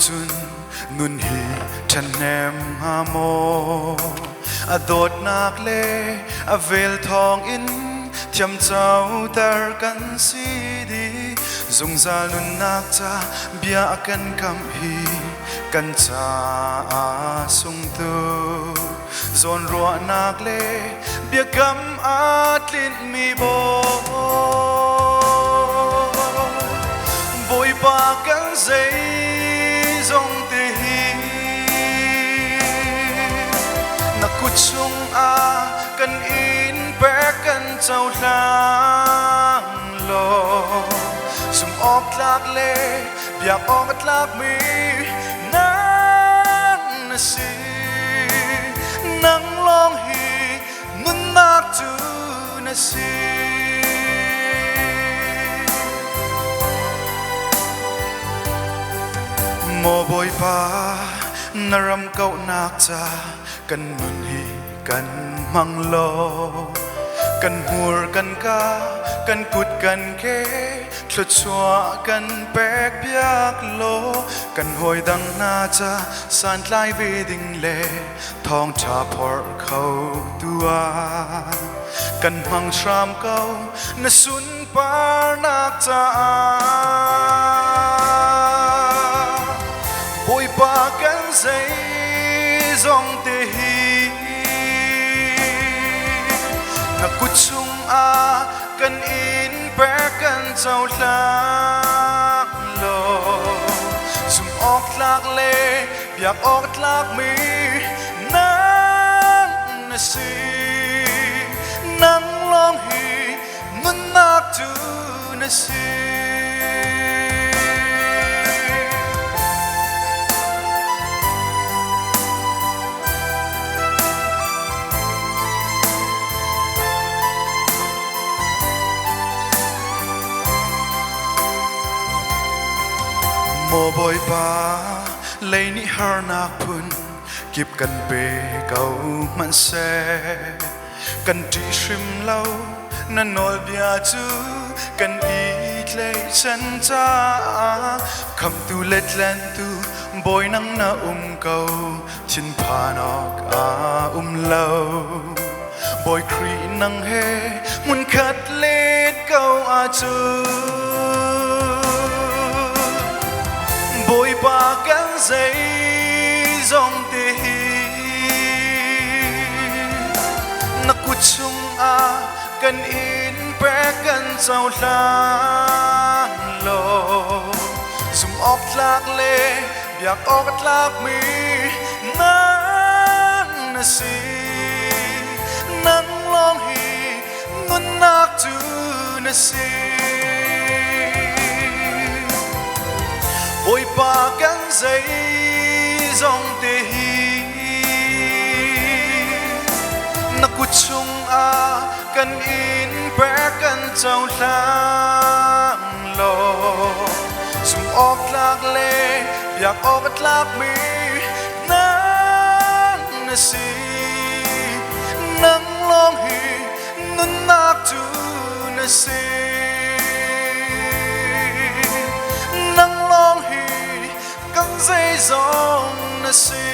chun nun hi than nem ha mo a dot nak le a vel thong in thiam chau tar kan si di zung za nun nak cha bia kan kam hi kan cha a sung tu zon ro nak le bia kam a tlin mi bo bồi ba kan dây dòng tê hi na kut chung a kan in pe kan chau lang lo sum ok lak le biak ok lak mi nang na si nang long hi nun nak tu na si mo boy pa naram kau nak cha kan mun hi kan mang lo kan hur kan ka kan kut kan ke thlut chua kan pek biak lo kan hoi dang na cha san tlai ve ding le thong cha phor khau tua kan mang shram kau na sun par nak cha bồi ba kan dây dòng tê hi na kut chung a kan in pe kan chau lak lo zum ok lak le biak ok lak mi nang na si nang long hi nun nak tu na si mo boy pa lấy ni har nak phun kip kan pe kau man se kan ti shrim lau na nol bia chu kan i tle chan cha kham tu let lan tu boy nang na kau chin pha nok a lau boy kri nang he mun khat let kau a chu bồi ba kan dây dòng tê hi na kut chung a kan in pe kan chau lang lo zum ok lak le biak ok lak mi nang na si nang long hi nun nak tu na si bồi ba kan dây dòng tê hi na kut chung a kan in pe kan chau lang lo sum ok lak le biak ok lak mi nang na si nang long hi nun nak tu na si nang long hi kan dây dòng na si